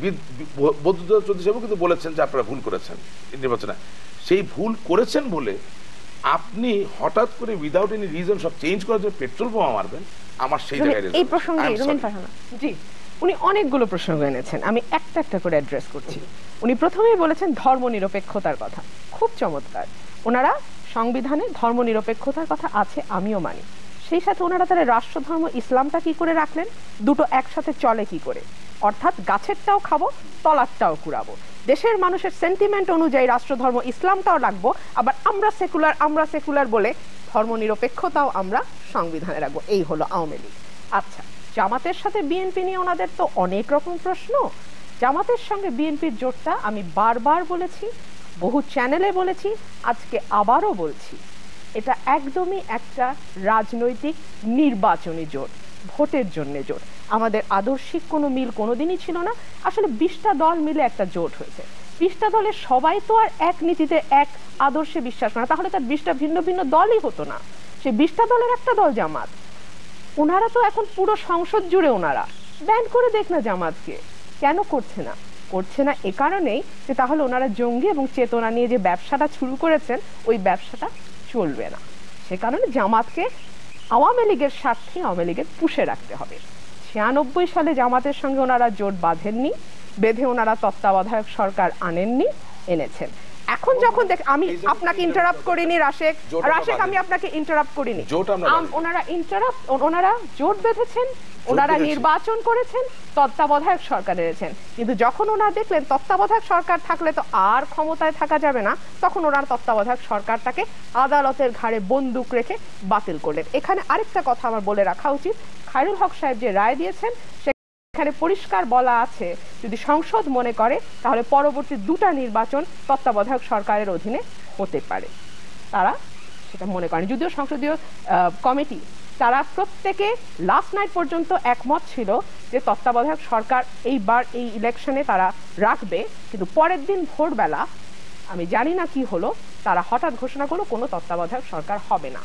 বদরুদ্দোজা চৌধুরী সাহেব কিন্তু বলেছেন যে আপনারা ভুল করেছেন নির্বাচনে। সেই ভুল করেছেন বলে আপনি হঠাৎ করে উইদাউট এনি রিজন সব চেঞ্জ করার জন্য পেট্রোল বোমা মারবেন, আমার সেই জায়গায় এই প্রসঙ্গে রুমিন ফারহানা। জি, উনি অনেকগুলো প্রসঙ্গ এনেছেন, আমি একটা একটা করে অ্যাড্রেস করছি। উনি প্রথমেই বলেছেন ধর্মনিরপেক্ষতার কথা, খুব চমৎকার। ওনারা সংবিধানে ধর্মনিরপেক্ষতার কথা আছে, আমিও মানি। সেই সাথে ওনারা তাহলে রাষ্ট্রধর্ম ইসলামটা কি করে রাখলেন, দুটো একসাথে চলে কি করে? অর্থাৎ গাছেরটাও খাবো, তলারটাও কুড়াবো। দেশের মানুষের সেন্টিমেন্ট অনুযায়ী রাষ্ট্রধর্ম ইসলামটাও রাখবো, আবার আমরা সেকুলার বলে ধর্মনিরপেক্ষতাও আমরা সংবিধানে রাখবো। এই হলো আওয়ামী লীগ। আচ্ছা, জামাতের সাথে বিএনপি নিয়ে ওনাদের তো অনেক রকম প্রশ্ন। জামাতের সঙ্গে বিএনপির জোটটা আমি বারবার বলেছি, বহু চ্যানেলে বলেছি, আজকে আবারও বলছি, এটা একদমই একটা রাজনৈতিক নির্বাচনী জোট, ভোটের জন্য জোট। আমাদের আদর্শিক কোনো মিল কোনোদিনই ছিল না। আসলে 20টা দল মিলে একটা জোট হয়েছে। 20টা দলের সবাই তো আর এক নীতিতে, এক আদর্শে বিশ্বাস করে না, তাহলে তার 20টা ভিন্ন ভিন্ন দলই হতো না। সেই 20টা দলের একটা দল জামাত। ওনারা তো এখন পুরো সংসদ জুড়ে ওনারা ব্যান করে দেখ না জামাতকে, কেন করছে না? করছে না এ কারণেই যে তাহলে ওনারা জঙ্গি এবং চেতনা নিয়ে যে ব্যবসাটা শুরু করেছেন ওই ব্যবসাটা চলবে না। সে কারণে জামাতকে আওয়ামী লীগের স্বার্থে আওয়ামী লীগের পুষে রাখতে হবে। 96 সালে জামাতের সঙ্গে ওনারা জোট বাঁধেননি, বেঁধে ওনারা তত্ত্বাবধায়ক সরকার আনেননি, এনেছেন। এখন যখন আমি আপনাকে ইন্টারাপ্ট করিনি রাশেক, আমি আপনাকে ইন্টারাপ্ট করিনি। ওনারা জোট বেঁধেছেন, ওনারা নির্বাচন করেছেন, তত্ত্বাবধায়ক সরকার এনেছেন। কিন্তু যখন ওনারা দেখলেন তত্ত্বাবধায়ক সরকার থাকলে তো আর ক্ষমতায় থাকা যাবে না, তখন ওনারা তত্ত্বাবধায়ক সরকারটাকে আদালতের ঘাড়ে বন্দুক রেখে বাতিল করলেন। এখানে আরেকটা কথা আমার বলে রাখা উচিত, খায়রুল হক সাহেব যে রায় দিয়েছেন এখানে পরিষ্কার বলা আছে, যদি সংসদ মনে করে তাহলে পরবর্তী 2টা নির্বাচন তত্ত্বাবধায়ক সরকারের অধীনে হতে পারে। তারা সেটা মনে করেন, যদিও সংসদীয় কমিটি তারা প্রত্যেকে লাস্ট নাইট পর্যন্ত একমত ছিল যে তত্ত্বাবধায়ক সরকার এইবার এই ইলেকশনে তারা রাখবে, কিন্তু পরের দিন ভোরবেলা আমি জানি না কি হলো, তারা হঠাৎ ঘোষণা করলো কোনো তত্ত্বাবধায়ক সরকার হবে না।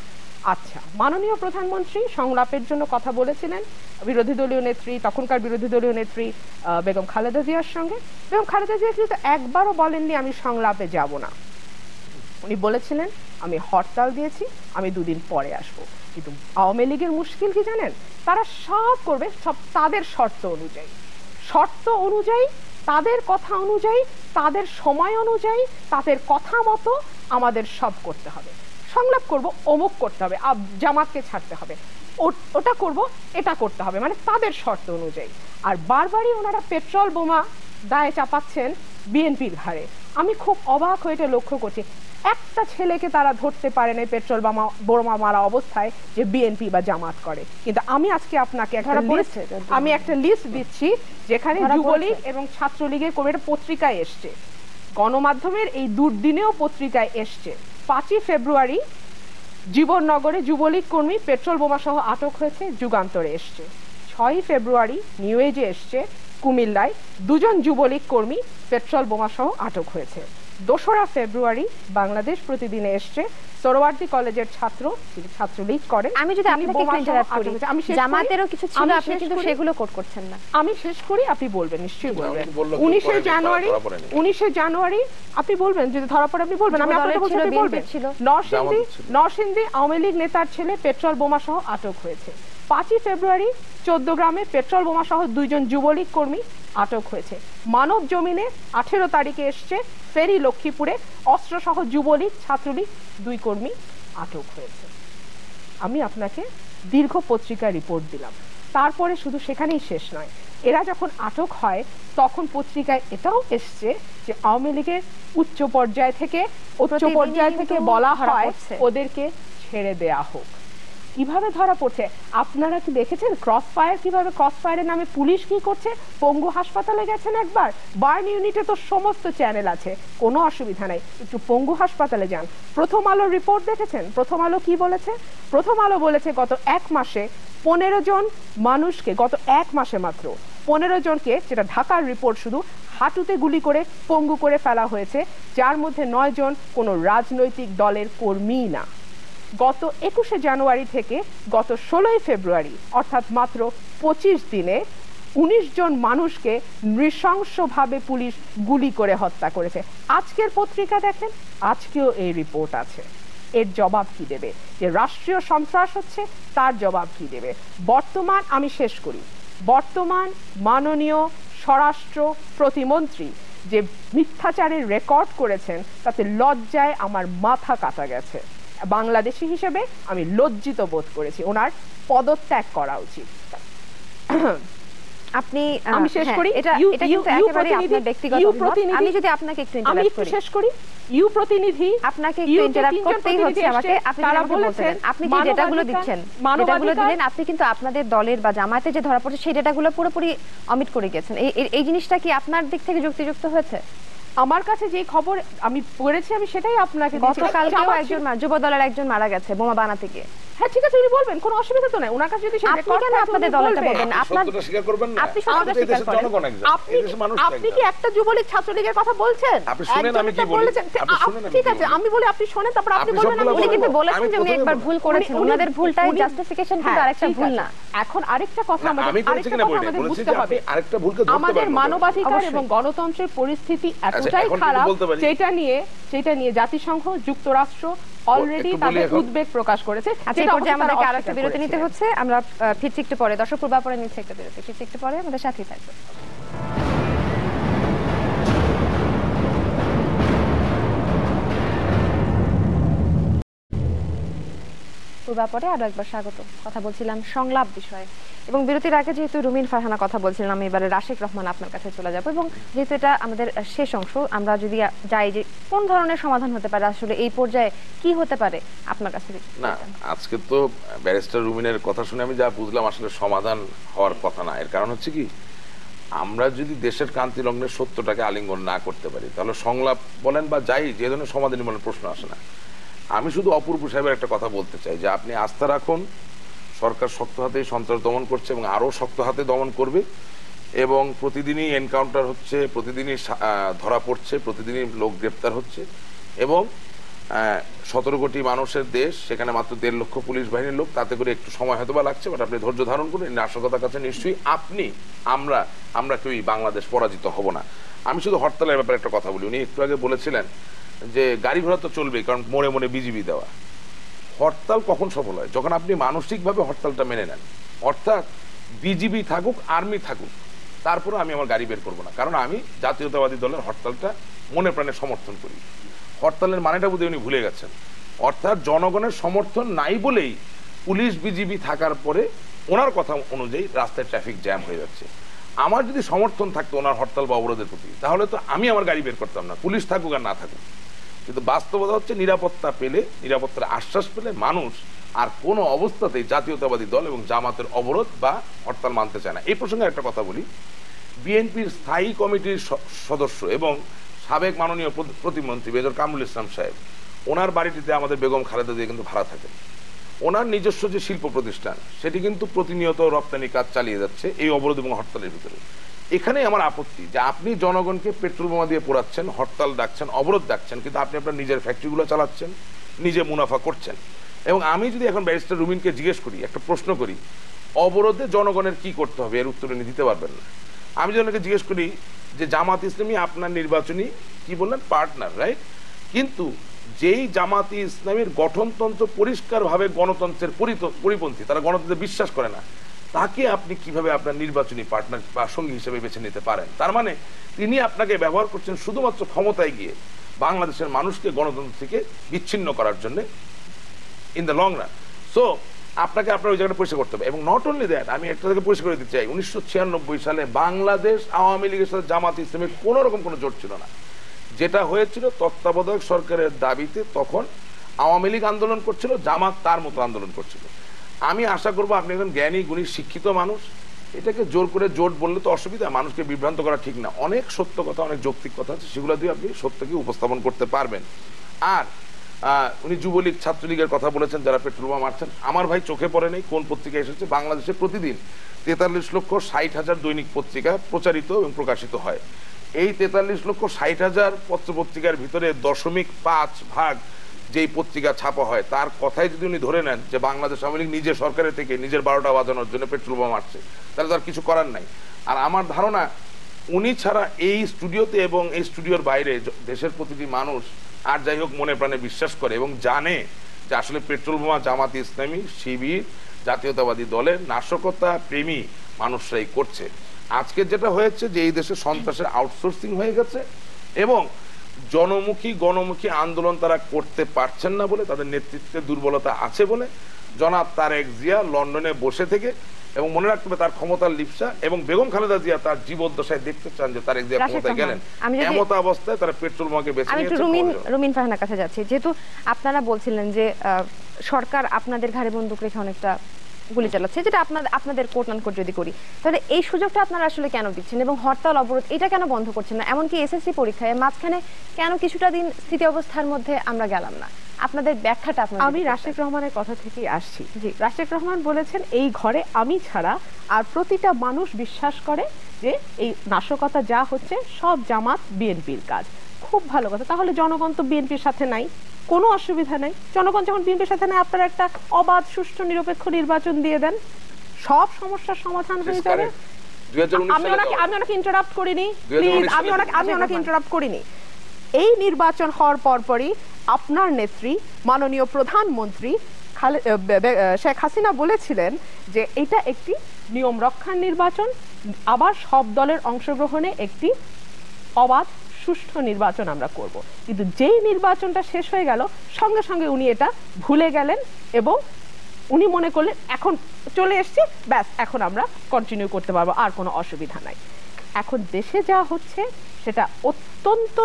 আচ্ছা, মাননীয় প্রধানমন্ত্রী সংলাপের জন্য কথা বলেছিলেন বিরোধী দলীয় নেত্রী, তখনকার বিরোধী দলীয় নেত্রী বেগম খালেদা জিয়ার সঙ্গে। বেগম খালেদা জিয়া কিন্তু একবারও বলেননি আমি সংলাপে যাব না। উনি বলেছিলেন আমি হরতাল দিয়েছি, আমি 2 দিন পরে আসবো। কিন্তু আওয়ামী লীগের মুশকিল কি জানেন, তারা সব করবে সব তাদের শর্ত অনুযায়ী, তাদের কথা অনুযায়ী, তাদের সময় অনুযায়ী, তাদের কথা মতো আমাদের সব করতে হবে। সংলাপ করব, অমুক করতে হবে, জামাতকে ছাড়তে হবে, ওটা করব, এটা করতে হবে, মানে তাদের শর্ত অনুযায়ী। আর বারবারই ওনারা পেট্রোল বোমা দায়ে চাপাচ্ছেন বিএনপির ঘাড়ে। আমি খুব অবাক হয়ে এটা লক্ষ্য করছি, একটা ছেলেকে তারা ধরতে পারে না পেট্রোল বোমা মারা অবস্থায় যে বিএনপি বা জামাত করে। কিন্তু আমি আজকে আপনাকে একটা লিস্ট দিচ্ছি যেখানে যুবলীগ এবং ছাত্রলীগের কোনো একটা পত্রিকায় এসছে, গণমাধ্যমের এই দুর্দিনেও পত্রিকায় এসছে। 5ই ফেব্রুয়ারি জীবননগরে যুবলীগ কর্মী পেট্রোল বোমা সহ আটক হয়েছে, যুগান্তরে এসছে। 6ই ফেব্রুয়ারি নিউ এজে এসছে, কুমিল্লায় 2 জন যুবলীগ কর্মী পেট্রোল বোমা সহ আটক হয়েছে। 2রা ফেব্রুয়ারি বাংলাদেশ প্রতিদিনে এসছে, সোহরাওয়ার্দী কলেজের ছাত্রলীগ করেন। আমি যদি আপনাকে একটু ইন্টারাপ্ট করি, জামাতেরও কিছু ছিল, আপনি কিন্তু সেগুলো কোট করছেন না। আমি শেষ করি, আপনি বলবেন, নিশ্চয়ই বলবেন। 19শে জানুয়ারি আপনি বলবেন, যদি ধরা পড়ে আপনি বলবেন, আমি আপনাকে বলছি আপনি বলবেন। নরসিংদী আওয়ামী লীগ নেতার ছেলে পেট্রোল বোমা সহ আটক হয়েছে। 5ই ফেব্রুয়ারি 14 গ্রামে পেট্রোল বোমা সহ 2 জন যুবলীগ কর্মী আটক হয়েছে। মানব জমিনে 18 তারিখে এসছে, ফেরি লক্ষ্মীপুরে অস্ত্রসহ যুবলীগ ছাত্রলীগ 2 কর্মী আটক হয়েছে। আমি আপনাকে দীর্ঘ পত্রিকা রিপোর্ট দিলাম। তারপরে শুধু সেখানেই শেষ নয়, এরা যখন আটক হয় তখন পত্রিকায় এটাও এসছে যে আওয়ামী লীগের উচ্চ পর্যায় থেকে বলা হয় ওদেরকে ছেড়ে দেয়া হোক। কিভাবে ধরা পড়ছে আপনারা কি দেখেছেন? কিভাবে ক্রস ফায়ারের নামে পুলিশ কি করছে? পঙ্গু হাসপাতালে গেছেন একবার, বার্ন ইউনিটে তো সমস্ত চ্যানেল আছে, কোনো অসুবিধা নাই, একটু পঙ্গু হাসপাতালে যান। প্রথম আলোর রিপোর্ট দেখেছেন? প্রথম আলো কি বলেছে? প্রথম আলো বলেছে গত 1 মাসে 15 জন মানুষকে, গত 1 মাসে মাত্র 15 জনকে, যেটা ঢাকার রিপোর্ট, শুধু হাঁটুতে গুলি করে পঙ্গু করে ফেলা হয়েছে, যার মধ্যে 9 জন কোনো রাজনৈতিক দলের কর্মী না। গত 21শে জানুয়ারি থেকে গত 16ই ফেব্রুয়ারি, অর্থাৎ মাত্র 25 দিনে 19 জন মানুষকে নৃশংসভাবে পুলিশ গুলি করে হত্যা করেছে। আজকের পত্রিকা দেখেন, আজকেও এই রিপোর্ট আছে। এর জবাব কি দেবে? যে রাষ্ট্রীয় সন্ত্রাস হচ্ছে, তার জবাব কি দেবে? বর্তমান, আমি শেষ করি, বর্তমান মাননীয় স্বরাষ্ট্র প্রতিমন্ত্রী যে মিথ্যাচারের রেকর্ড করেছেন, তাতে লজ্জায় আমার মাথা কাটা গেছে। বাংলাদেশি হিসেবে আমি লজ্জিত বোধ করেছি, ওনার পদত্যাগ করা উচিত। আপনি আমি শেষ করি। এটা কিন্তু একেবারে আপনার ব্যক্তিগত মত। আমি যদি আপনাকে একটু ইন্টারাপ্ট করি, শেষ করি। ইউ প্রতিনিধি আপনাকে একটু ইন্টারাপ্ট করতেই হচ্ছে আমাকে। আপনি তারা বলেছেন আপনি যে ডেটাগুলো দিচ্ছেন, ডেটাগুলো দিলেন, আপনি কিন্তু আপনাদের দলের বা জামায়াতে যে ধরা পড়ছে সেই ডেটাগুলো পুরোপুরি অমিট করে গেছেন। এই জিনিসটা কি আপনার দিক থেকে যুক্তিযুক্ত হয়েছে? আমার কাছে যে খবর আমি পড়েছি আমি সেটাই আপনাকে গতকালকেও একজন যুব দলের একজন মারা গেছে বোমা বানাতে গিয়ে। হ্যাঁ ঠিক আছে, উনি বলবেন, কোনো অসুবিধা তো নাই। ওনার কাছে যদি আপনি কেন আপনাদের দলটা বলবেন না? আপনার সত্যটা স্বীকার করবেন না। আপনি সত্যটা স্বীকার করেন। আপনি কি একটা যুবলীগ ছাত্রলীগের কথা বলছেন? আপনি শুনেন আমি কি বলি। ঠিক আছে, আমি বলি, আপনি শুনেন, তারপর আপনি বলবেন। উনি কিন্তু বলেছেন যে উনি একবার ভুল করেছেন, ওনাদের ভুলটাই জাস্টিফিকেশন কিন্তু আরেকটা ভুল না। এখন আরেকটা কথা আমাদের বুঝতে হবে, আরেকটা ভুলকে ধরতে আমাদের পারবেন। মানবাধিকার এবং গণতন্ত্রের পরিস্থিতি এতটাই খারাপ, সেটা নিয়ে জাতিসংঘ, যুক্তরাষ্ট্র অলরেডি তাদের উদ্বেগ প্রকাশ করেছে। এই পর্যায়ে আমাদেরকে আরো একটা বিরতি নিতে হচ্ছে। আমরা ফিরছি একটু পরে। দর্শক পূর্বাপরে নিচ্ছে একটা বিরতি, ফিরছি একটু পরে, আমাদের সাথেই থাকবে। পূর্বাপরে আরো একবার স্বাগত। কথা বলছিলাম সংলাপ বিষয়ে, এবং বিরতির আগে যেহেতু রুমিন ফারহানা কথা বলছিলাম, আমি এবারে রাশেক রহমান আপনার কাছে চলে যাব। এবং যেহেতু এটা আমাদের শেষ অংশ, আমরা যদি যাই যে কোন ধরনের সমাধান হতে পারে, আসলে এই পর্যায়ে কি হতে পারে আপনার কাছে? না, আজকে তো ব্যারিস্টার রুমিনের কথা শুনে আমি যা বুঝলাম, আসলে সমাধান হওয়ার কথা না। এর কারণ হচ্ছে কি, আমরা যদি দেশের ক্রান্তি লগ্নের সত্যটাকে আলিঙ্গন না করতে পারি, তাহলে সংলাপ বলেন বা যাই যে ধরনের সমাধানী বলেন প্রশ্ন আসে না। আমি শুধু অপূর্ব সাহেবের একটা কথা বলতে চাই যে আপনি আস্থা রাখুন, সরকার শক্ত হাতে সন্ত্রাস দমন করছে এবং আরো শক্ত হাতে দমন করবে, এবং প্রতিদিনই এনকাউন্টার হচ্ছে, প্রতিদিনই ধরা পড়ছে, প্রতিদিনই লোক গ্রেপ্তার হচ্ছে, এবং 17 কোটি মানুষের দেশ, সেখানে মাত্র 1.5 লক্ষ পুলিশ বাহিনীর লোক, তাতে করে একটু সময় হয়তো বা লাগছে, বাট আপনি ধৈর্য ধারণ করুন। নাশকতার কাছে নিশ্চয়ই আমরা কেউই বাংলাদেশ পরাজিত হব না। আমি শুধু হরতালের ব্যাপারে একটা কথা বলি। উনি একটু আগে বলেছিলেন যে গাড়ি ঘোড়া তো চলবেই, কারণ মোড়ে মোড়ে বিজিবি দেওয়া। হরতাল কখন সফল হয়? যখন আপনি মানসিকভাবে হরতালটা মেনে নেন, অর্থাৎ বিজিবি থাকুক, আর্মি থাকুক, তারপরে আমি আমার গাড়ি বের করবো না, কারণ আমি জাতীয়তাবাদী দলের হরতালটা মনে প্রাণে সমর্থন করি। হরতালের মানেটা বোধহয় উনি ভুলে গেছেন। অর্থাৎ জনগণের সমর্থন নাই বলেই পুলিশ বিজিবি থাকার পরে ওনার কথা অনুযায়ী রাস্তায় ট্রাফিক জ্যাম হয়ে যাচ্ছে। আমার যদি সমর্থন থাকতো ওনার হরতাল বা অবরোধের প্রতি, তাহলে তো আমি আমার গাড়ি বের করতাম না, পুলিশ থাকুক আর না থাকুক। কিন্তু বাস্তবতা হচ্ছে, নিরাপত্তা পেলে, নিরাপত্তার আশ্বাস পেলে মানুষ আর কোনো অবস্থাতেই জাতীয়তাবাদী দল এবং জামাতের অবরোধ বা হরতাল মানতে চায় না। এই প্রসঙ্গে একটা কথা বলি। বিএনপির স্থায়ী কমিটির সদস্য এবং সাবেক মাননীয় প্রতিমন্ত্রী মেজর কামরুল ইসলাম সাহেব, ওনার বাড়িটিতে আমাদের বেগম খালেদা জিয়া কিন্তু ভাড়া থাকেন। ওনার নিজস্ব যে শিল্প প্রতিষ্ঠান, সেটি কিন্তু প্রতিনিয়ত রপ্তানি কাজ চালিয়ে যাচ্ছে এই অবরোধ এবং হরতালের ভিতরে। এখানেই আমার আপত্তি যে আপনি জনগণকে পেট্রোল বোমা দিয়ে পোড়াচ্ছেন, হরতাল ডাকছেন, অবরোধ ডাকছেন, কিন্তু আপনি আপনার নিজের ফ্যাক্টরিগুলো চালাচ্ছেন, নিজে মুনাফা করছেন। এবং আমি যদি এখন ব্যারিস্টার রুমিনকে জিজ্ঞেস করি, একটা প্রশ্ন করি, অবরোধে জনগণের কি করতে হবে, এর উত্তর উনি দিতে পারবেন না। আমি যদি ওনাকে জিজ্ঞেস করি যে জামাত ইসলামী আপনার নির্বাচনী কি বললেন পার্টনার, রাইট, কিন্তু যেই জামাতি ইসলামীর গঠনতন্ত্র পরিষ্কারভাবে গণতন্ত্রের পরিপন্থী, তারা গণতন্ত্রে বিশ্বাস করে না, তাকে আপনি কিভাবে আপনার নির্বাচনী পার্টনার বা সঙ্গী হিসেবে বেছে নিতে পারেন? তার মানে তিনি আপনাকে ব্যবহার করছেন শুধুমাত্র ক্ষমতায় গিয়ে বাংলাদেশের মানুষকে গণতন্ত্র থেকে বিচ্ছিন্ন করার জন্য in the long run. So আপনাকে আপনার ওই জায়গাটা পরিষ্কার করতে হবে। এবং নট অনলি দ্যাট, আমি একটা থেকে পরিষ্কার করে দিতে চাই, 1996 সালে বাংলাদেশ আওয়ামী লীগের সাথে জামাত ইসলামের কোনো রকম কোনো জোট ছিল না। যেটা হয়েছিল তত্ত্বাবধায়ক সরকারের দাবিতে, তখন আওয়ামী লীগ আন্দোলন করছিল, জামাত তার মতো আন্দোলন করছিল। আমি আশা করবো আপনি একজন জ্ঞানী গুণী শিক্ষিত মানুষ, এটাকে জোর করে জোট বললে তো অসুবিধা, মানুষকে বিভ্রান্ত করা ঠিক না। অনেক সত্য কথা, অনেক যৌক্তিক কথা আছে, সেগুলো দিয়ে আপনি সত্যকে উপস্থাপন করতে পারবেন। আর উনি যুবলীগ ছাত্রলীগের কথা বলেছেন যারা পেট্রোল বোমা মারছেন, আমার ভাই চোখে পড়ে নেই কোন পত্রিকা এসেছে, বাংলাদেশে প্রতিদিন 43,60,000 দৈনিক পত্রিকা প্রচারিত এবং প্রকাশিত হয়। এই 43,60,000 পত্রপত্রিকার ভিতরে 0.5 যেই পত্রিকা ছাপা হয়, তার কথাই যদি উনি ধরে নেন যে বাংলাদেশ আওয়ামী লীগ নিজের সরকারের থেকে নিজের 12টা বাজানোর জন্য পেট্রোল বোমা মারছে, তাহলে তার কিছু করার নাই। আর আমার ধারণা উনি ছাড়া এই স্টুডিওতে এবং এই স্টুডিওর বাইরে দেশের প্রতিটি মানুষ আর যাই হোক মনে প্রাণে বিশ্বাস করে এবং জানে যে আসলে পেট্রোল বোমা জামাত ইসলামী, শিবির, জাতীয়তাবাদী দলের নাশকতা প্রেমী মানুষরাই করছে। আজকে যেটা হয়েছে যে এই দেশে সন্ত্রাসের আউটসোর্সিং হয়ে গেছে এবং গণমুখী আন্দোলন তারা করতে পারছেন না বলে, তাদের নেতৃত্বে দুর্বলতা আছে বলে জনাব তারেক জিয়া লন্ডনে বসে থেকে এবং মনে রাখতে হবে তার ক্ষমতার লিপ্সা, এবং বেগম খালেদা জিয়া তার জীবদ্দশায় দেখতে চান যে তার একদিন ক্ষমতায় গেলেন এমত অবস্থায় তারা পেট্রোল বোমাকে বেছে আমি একটু রুমিন ফারহানার কাছে যাচ্ছি। যেহেতু আপনারা বলছিলেন যে সরকার আপনাদের ঘাড়ে বন্দুক রেখে অনেকটা গুলি চালাচ্ছে, যেটা আপনাদের কোট আনকোট যদি করি, তাহলে এই সুযোগটা আপনারা আসলে কেন দিচ্ছেন এবং হরতাল অবরোধ এটা কেন বন্ধ করছেন না? এমনকি এসএসসি পরীক্ষায় মাঝখানে কেন কিছুটা দিন স্থিতি অবস্থার মধ্যে আমরা গেলাম না? আপনাদের ব্যাখ্যাটা আমি রাশেক রহমানের কথা থেকেই আসছি। জি, রাশেক রহমান বলেছেন এই ঘরে আমি ছাড়া আর প্রতিটা মানুষ বিশ্বাস করে যে এই নাশকতা যা হচ্ছে সব জামাত বিএনপির কাজ। খুব ভালো কথা, তাহলে জনগণ তো বিএনপির সাথে নাই, কোনো অসুবিধা নাই। জনগণ যখন বিএনপির সাথে নাই, আপনারা একটা অবাধ সুষ্ঠু নিরপেক্ষ নির্বাচন দিয়ে দেন, সব সমস্যার সমাধান হয়ে যাবে। আমি ওনাকে ইন্টারাপ্ট করিনি, প্লিজ, আমি ওনাকে ইন্টারাপ্ট করিনি। এই নির্বাচন হওয়ার পরপরই আপনার নেত্রী মাননীয় প্রধানমন্ত্রী শেখ হাসিনা বলেছিলেন যে এটা একটি নিয়ম রক্ষার নির্বাচন, আবার সব দলের অংশগ্রহণে একটি অবাধ সুষ্ঠু নির্বাচন আমরা করব। কিন্তু যেই নির্বাচনটা শেষ হয়ে গেল, সঙ্গে সঙ্গে উনি এটা ভুলে গেলেন এবং উনি মনে করলেন এখন চলে এসেছি, ব্যাস এখন আমরা কন্টিনিউ করতে পারবো, আর কোনো অসুবিধা নাই। এখন দেশে যা হচ্ছে সেটা অত্যন্ত,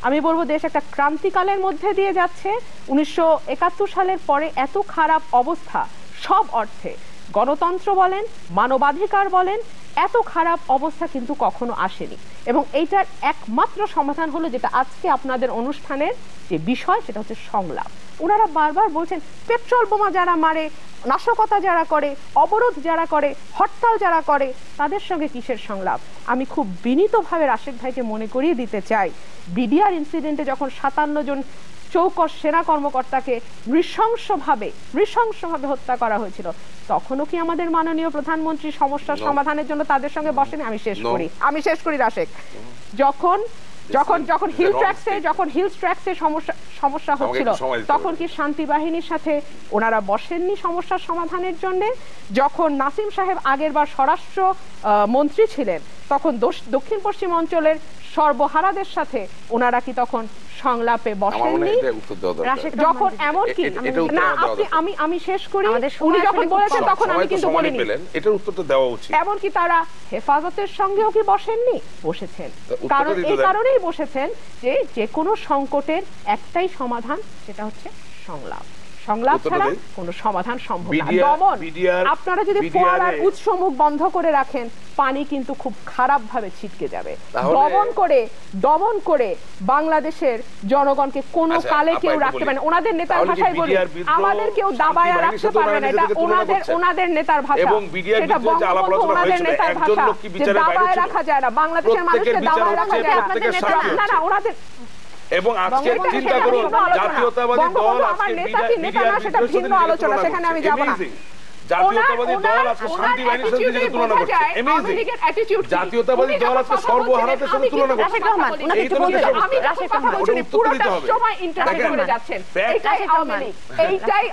আমি বলবো দেশ একটা ক্রান্তিকালের মধ্যে দিয়ে যাচ্ছে। 1971 সালের পরে এত খারাপ অবস্থা সব অর্থে, গণতন্ত্র বলেন, মানবাধিকার বলেন, এত খারাপ অবস্থা কিন্তু কখনো আসেনি। এবং এইটার একমাত্র সমাধান হলো যেটা আজকে আপনাদের অনুষ্ঠানের যে বিষয়, সেটা হচ্ছে সংলাপ। ওনারা বারবার বলছেন পেট্রোল বোমা যারা মারে, নাশকতা যারা করে, অবরোধ যারা করে, হরতাল যারা করে, তাদের সঙ্গে কিসের সংলাপ? আমি খুব বিনীতভাবে রাশেক ভাইকে মনে করিয়ে দিতে চাই, বিডিআর ইনসিডেন্টে যখন 57 জন চৌকস সেনা কর্মকর্তাকে নৃশংসভাবে হত্যা করা হয়েছিল, তখনও কি আমাদের মাননীয় প্রধানমন্ত্রী সমস্যার সমাধানের জন্য তাদের সঙ্গে বসেনি? আমি শেষ করি রাশেক। যখন হিল ট্র্যাক্সে সমস্যা হচ্ছিল, তখন কি শান্তি বাহিনীর সাথে ওনারা বসেননি সমস্যার সমাধানের জন্য? যখন নাসিম সাহেব আগেরবার স্বরাষ্ট্র মন্ত্রী ছিলেন, তখন দক্ষিণ পশ্চিম অঞ্চলের সর্বহারাদের সাথে ওনারা কি তখন সংলাপে বসেননি? যখন এমনকি না, আমি শেষ করি, উনি যখন বলেছেন তখন আমি কিন্তু বলিনি, এটার উত্তরটা দেওয়া উচিত। এমনকি তারা হেফাজতের সঙ্গেও কি বসেননি? বসেছেন। কারণ এই কারণেই বসেছেন যে কোনো সংকটের একটাই সমাধান, সেটা হচ্ছে সংলাপ। সংলাপ ছাড়া কোনো সমাধান সম্ভব না। দমন, আপনারা যদি ফোয়ারার উৎস মুখ বন্ধ করে রাখেন, পানি কিন্তু খুব খারাপ ভাবে ছিটকে যাবে। দমন করে বাংলাদেশের জনগণকে কোনো কালে কেউ রাখতে পারে না। ওনাদের নেতার ভাষায় বলি, আমাদের কেউ দাবায়া রাখতে পারবে না। এটা ওনাদের নেতার ভাষা, সেটা বঙ্গবন্ধু ওনাদের নেতার ভাষা, যে দাবায় রাখা যায় না, বাংলাদেশের মানুষকে দাবায় রাখা যায় না। না, ওনাদের এবং আজকে চিন্তা করুন, জাতীয়তাবাদী দল আজকে বিডিআর সেটা ভিন্ন আলোচনা, সেখানে আমি যাব না। জাতীয়তাবাদী দল আজকে শান্তি বাহিনীর সাথে নিজেকে তুলনা করছে, অ্যামেজিং। জাতীয়তাবাদী দল আজকে সর্বহারাদের সাথে তুলনা করছে। এই তো আমি রাশেক কথা বলছি, পুরোটা সময় ইন্টারফেয়ার করে যাচ্ছেন। এইটাই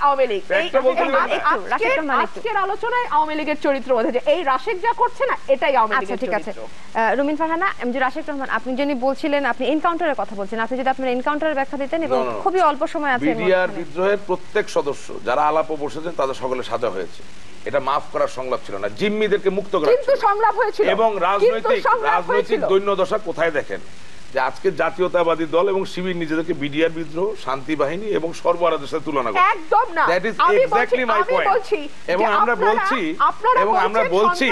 আওয়ামী লীগ। আজকের আলোচনায় আওয়ামী লীগের চরিত্র বোঝা যায়। এই রাশেক যা করছে না, এটাই আওয়ামী লীগের চরিত্র। ঠিক আছে রুমিন ফারহানা, যে রাশেক রহমান, আপনি যিনি বলছিলেন, আপনি এনকাউন্টারের কথা বলছেন, আপনি যদি আপনার এনকাউন্টারের ব্যাখ্যা দিতেন এবং খুবই অল্প সময় আছে। বিডিআর বিদ্রোহের প্রত্যেক সদস্য যারা আলাপে বসেছেন তাদের সকলে সাজা হয়েছে। এটা মাফ করার সংলাপ ছিল না, জিম্মিদেরকে মুক্ত করা কিন্তু সংলাপ হয়েছিল। এবং রাজনৈতিক দৈন্যদশা কোথায় দেখেন যে আজকে জাতীয়তাবাদী দল এবং শিবির নিজেদেরকে বিডিআর বিদ্রোহ, শান্তি বাহিনী এবং সর্বহারাদের সাথে তুলনা করে। একদম না, that is exactly my point. এবং আমরা বলছি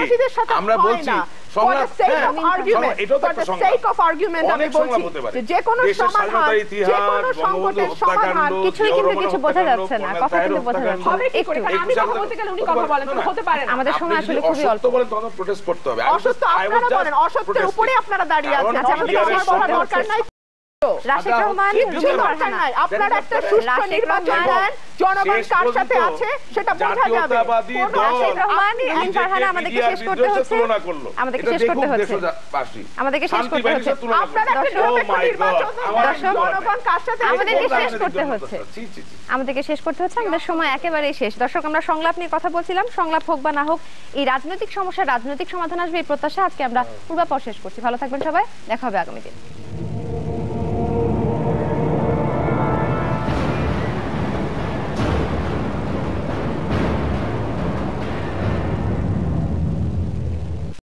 যে কোনো সমাধান কিছুই কিন্তু কিছু বোঝা যাচ্ছে না, কথা কিন্তু বোঝা যাচ্ছে না। আমি কথা বলতে গেলে উনি কথা বলেন, হতে পারে না। আমাদের সময় আসলে খুবই অল্প। প্রোটেস্ট করতে হবে। অসত্য আপনারা বলেন, অসত্যের উপরে আপনারা দাঁড়িয়ে আছেন। আমাদের কথা দরকার নাই। রাশেক রহমান, আপনারা একটা সুষ্ঠু নির্বাচন করেন, জনগণ কার সাথে আছে সেটা বোঝা যাবে। রাশেক রহমান, ফারহানা, আমাদেরকে শেষ করতে হচ্ছে। আমাদেরকে শেষ করতে হচ্ছে। আপনারা একটা নিরপেক্ষ নির্বাচন দেন, জনগণ কার সাথে আছে আমাদেরকে শেষ করতে হচ্ছে। আমাদের সময় একেবারেই শেষ। দর্শক, আমরা সংলাপ নিয়ে কথা বলছিলাম। সংলাপ হোক বা না হোক, এই রাজনৈতিক সমস্যার রাজনৈতিক সমাধান আসবে এই প্রত্যাশা আজকে আমরা পূর্বাপর শেষ করছি। ভালো থাকবেন সবাই, দেখা হবে আগামী দিন।